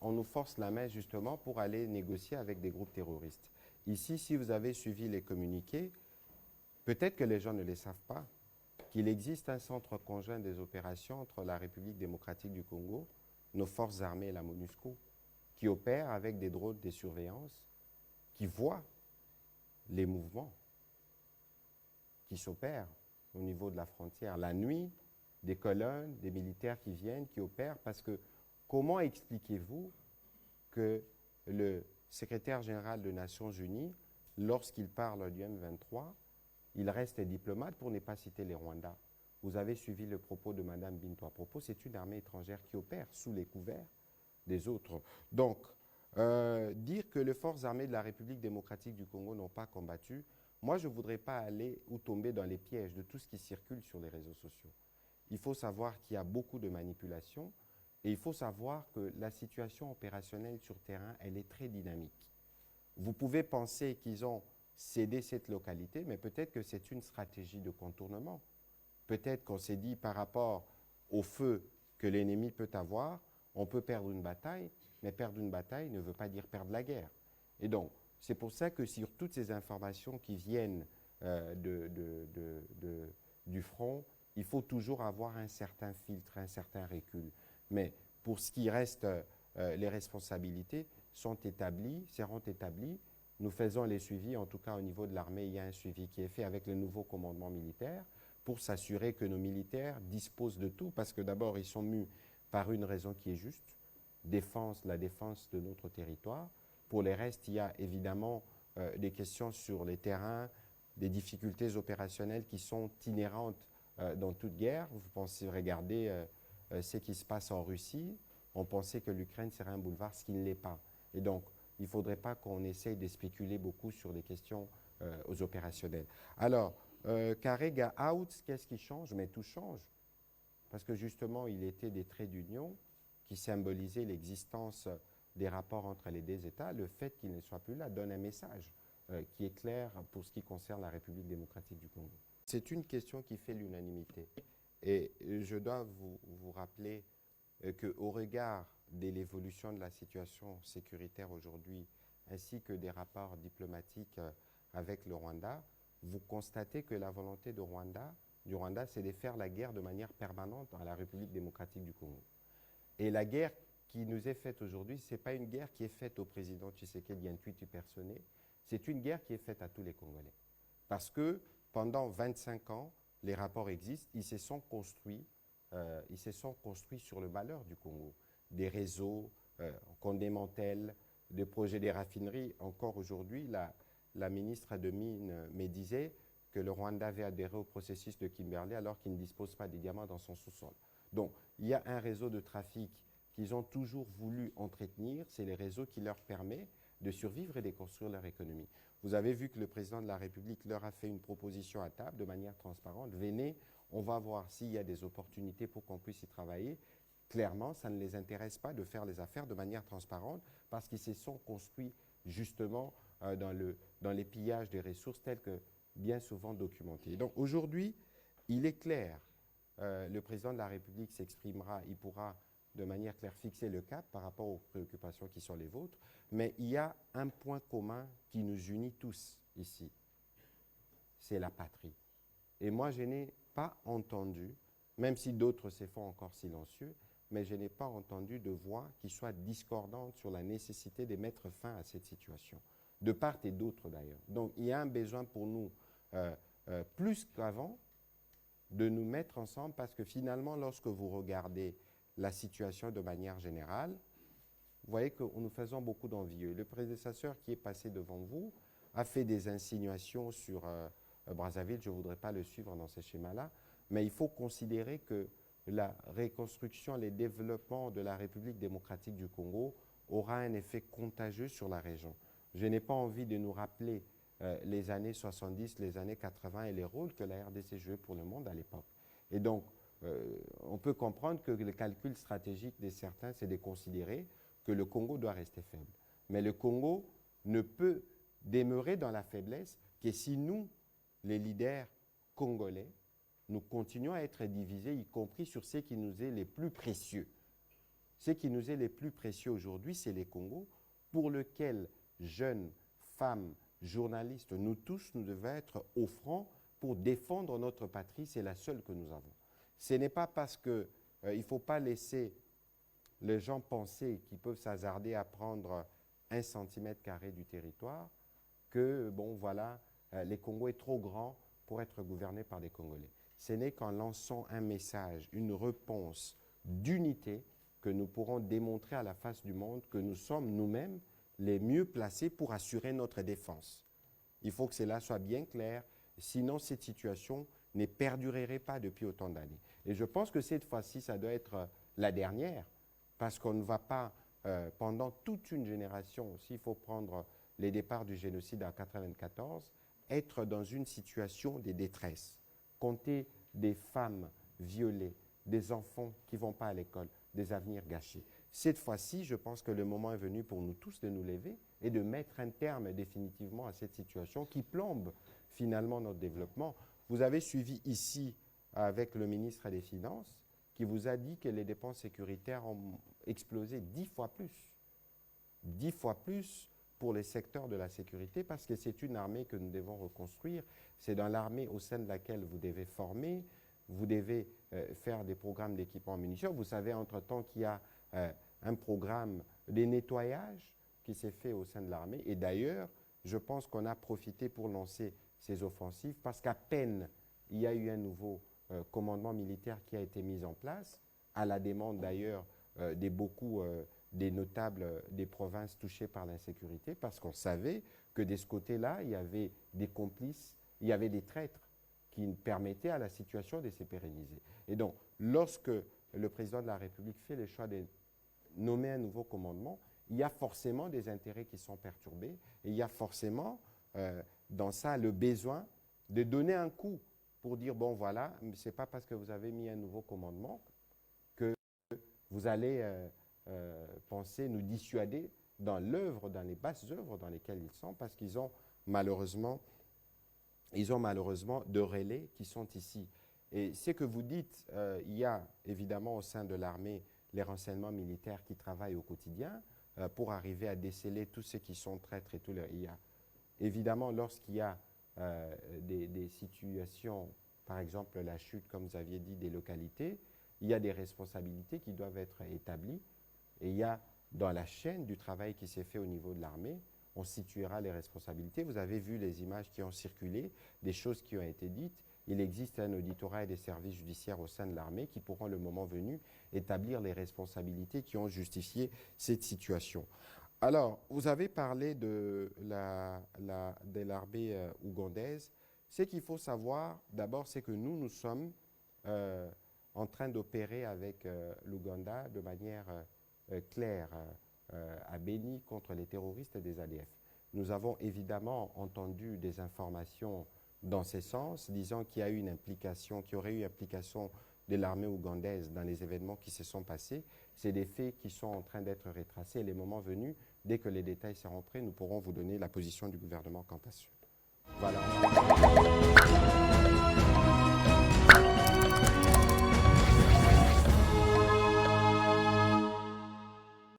on nous force la main justement pour aller négocier avec des groupes terroristes. Ici, si vous avez suivi les communiqués, peut-être que les gens ne les savent pas, qu'il existe un centre conjoint des opérations entre la République démocratique du Congo, nos forces armées et la MONUSCO, qui opèrent avec des drones de surveillance, qui voient les mouvements qui s'opèrent au niveau de la frontière. La nuit, des colonnes, des militaires qui viennent, qui opèrent, parce que comment expliquez-vous que le secrétaire général des Nations Unies, lorsqu'il parle du M23, il reste diplomate pour ne pas citer les Rwandais. Vous avez suivi le propos de Mme Bintou à propos, c'est une armée étrangère qui opère sous les couverts des autres. Donc, dire que les forces armées de la République démocratique du Congo n'ont pas combattu, moi je ne voudrais pas aller ou tomber dans les pièges de tout ce qui circule sur les réseaux sociaux. Il faut savoir qu'il y a beaucoup de manipulations et il faut savoir que la situation opérationnelle sur terrain, elle est très dynamique. Vous pouvez penser qu'ils ont cédé cette localité, mais peut-être que c'est une stratégie de contournement. Peut-être qu'on s'est dit par rapport au feu que l'ennemi peut avoir, on peut perdre une bataille, mais perdre une bataille ne veut pas dire perdre la guerre. Et donc, c'est pour ça que sur toutes ces informations qui viennent du front, il faut toujours avoir un certain filtre, un certain recul. Mais pour ce qui reste, les responsabilités sont établies, seront établies. Nous faisons les suivis, en tout cas au niveau de l'armée, il y a un suivi qui est fait avec le nouveau commandement militaire pour s'assurer que nos militaires disposent de tout, parce que d'abord, ils sont mus par une raison qui est juste, la défense de notre territoire. Pour les restes, il y a évidemment des questions sur les terrains, des difficultés opérationnelles qui sont inhérentes dans toute guerre. Vous pensez regarder ce qui se passe en Russie, on pensait que l'Ukraine serait un boulevard, ce qui ne l'est pas. Et donc, il ne faudrait pas qu'on essaye de spéculer beaucoup sur des questions opérationnelles. Alors, Karega out, qu'est-ce qui change? Mais tout change. Parce que justement, il était des traits d'union qui symbolisaient l'existence des rapports entre les deux États. Le fait qu'il ne soit plus là donne un message qui est clair pour ce qui concerne la République démocratique du Congo. C'est une question qui fait l'unanimité. Et je dois vous rappeler qu'au regard de l'évolution de la situation sécuritaire aujourd'hui, ainsi que des rapports diplomatiques avec le Rwanda, vous constatez que la volonté du Rwanda, c'est de faire la guerre de manière permanente à la République démocratique du Congo. Et la guerre qui nous est faite aujourd'hui, ce n'est pas une guerre qui est faite au président Tshisekedi intuitu personné, c'est une guerre qui est faite à tous les Congolais. Parce que pendant 25 ans, les rapports existent, ils se sont construits sur le malheur du Congo. Des réseaux qu'on démantèle, des projets des raffineries. Encore aujourd'hui, la ministre de Mines me disait que le Rwanda avait adhéré au processus de Kimberley alors qu'il ne dispose pas des diamants dans son sous-sol. Donc, il y a un réseau de trafic qu'ils ont toujours voulu entretenir. C'est les réseaux qui leur permettent de survivre et de construire leur économie. Vous avez vu que le président de la République leur a fait une proposition à table de manière transparente. Venez, on va voir s'il y a des opportunités pour qu'on puisse y travailler. Clairement, ça ne les intéresse pas de faire les affaires de manière transparente parce qu'ils se sont construits justement dans les pillages des ressources tels que bien souvent documentés. Donc aujourd'hui, il est clair, le président de la République s'exprimera, il pourra de manière claire fixer le cap par rapport aux préoccupations qui sont les vôtres, mais il y a un point commun qui nous unit tous ici, c'est la patrie. Et moi, je n'ai pas entendu, même si d'autres se font encore silencieux, mais je n'ai pas entendu de voix qui soit discordante sur la nécessité de mettre fin à cette situation, de part et d'autre d'ailleurs. Donc il y a un besoin pour nous, plus qu'avant, de nous mettre ensemble parce que finalement, lorsque vous regardez la situation de manière générale, vous voyez que nous faisons beaucoup d'envieux. Le prédécesseur qui est passé devant vous a fait des insinuations sur Brazzaville. Je ne voudrais pas le suivre dans ces schémas-là, mais il faut considérer que la reconstruction, les développements de la République démocratique du Congo aura un effet contagieux sur la région. Je n'ai pas envie de nous rappeler les années 70, les années 80 et les rôles que la RDC jouait pour le monde à l'époque. Et donc, on peut comprendre que le calcul stratégique de certains, c'est de considérer que le Congo doit rester faible. Mais le Congo ne peut demeurer dans la faiblesse que si nous, les leaders congolais, nous continuons à être divisés, y compris sur ce qui nous est les plus précieux. Ce qui nous est le plus précieux aujourd'hui, c'est les Congos, pour lequel jeunes, femmes, journalistes, nous tous, nous devons être au front pour défendre notre patrie. C'est la seule que nous avons. Ce n'est pas parce qu'il ne faut pas laisser les gens penser qu'ils peuvent s'hasarder à prendre 1 cm² du territoire que, bon, voilà, les Congos est trop grand pour être gouverné par des Congolais. Ce n'est qu'en lançant un message, une réponse d'unité que nous pourrons démontrer à la face du monde que nous sommes nous-mêmes les mieux placés pour assurer notre défense. Il faut que cela soit bien clair, sinon cette situation ne perdurerait pas depuis autant d'années. Et je pense que cette fois-ci, ça doit être la dernière, parce qu'on ne va pas, pendant toute une génération, s'il faut prendre les départs du génocide en 1994, être dans une situation de détresse, compter des femmes violées, des enfants qui ne vont pas à l'école, des avenirs gâchés. Cette fois-ci, je pense que le moment est venu pour nous tous de nous lever et de mettre un terme définitivement à cette situation qui plombe finalement notre développement. Vous avez suivi ici avec le ministre des Finances qui vous a dit que les dépenses sécuritaires ont explosé 10 fois plus. 10 fois plus pour les secteurs de la sécurité parce que c'est une armée que nous devons reconstruire. C'est dans l'armée au sein de laquelle vous devez former, vous devez faire des programmes d'équipement en munitions. Vous savez entre-temps qu'il y a un programme de nettoyage qui s'est fait au sein de l'armée. Et d'ailleurs, je pense qu'on a profité pour lancer ces offensives parce qu'à peine il y a eu un nouveau commandement militaire qui a été mis en place, à la demande d'ailleurs de beaucoup des notables des provinces touchées par l'insécurité, parce qu'on savait que de ce côté-là, il y avait des complices, il y avait des traîtres qui permettaient à la situation de se pérenniser. Et donc, lorsque le président de la République fait le choix de nommer un nouveau commandement, il y a forcément des intérêts qui sont perturbés et il y a forcément dans ça le besoin de donner un coup pour dire, bon voilà, ce n'est pas parce que vous avez mis un nouveau commandement que vous allez penser nous dissuader dans l'œuvre, dans les basses œuvres dans lesquelles ils sont, parce qu'ils ont malheureusement de relais qui sont ici. Et ce que vous dites, il y a évidemment au sein de l'armée les renseignements militaires qui travaillent au quotidien pour arriver à déceler tous ceux qui sont traîtres et tout. Il y a évidemment lorsqu'il y a des situations, par exemple la chute, comme vous aviez dit, des localités, il y a des responsabilités qui doivent être établies et il y a dans la chaîne du travail qui s'est fait au niveau de l'armée, on situera les responsabilités. Vous avez vu les images qui ont circulé, des choses qui ont été dites. Il existe un auditorat et des services judiciaires au sein de l'armée qui pourront, le moment venu, établir les responsabilités qui ont justifié cette situation. Alors, vous avez parlé de l'armée ougandaise. Ce qu'il faut savoir, d'abord, c'est que nous sommes en train d'opérer avec l'Ouganda de manière claire à Béni contre les terroristes des ADF. Nous avons évidemment entendu des informations dans ce sens, disant qu'il y a eu une implication, qu'il y aurait eu implication de l'armée ougandaise dans les événements qui se sont passés. C'est des faits qui sont en train d'être retracés. Et les moments venus, dès que les détails seront prêts, nous pourrons vous donner la position du gouvernement quant à ça. Voilà.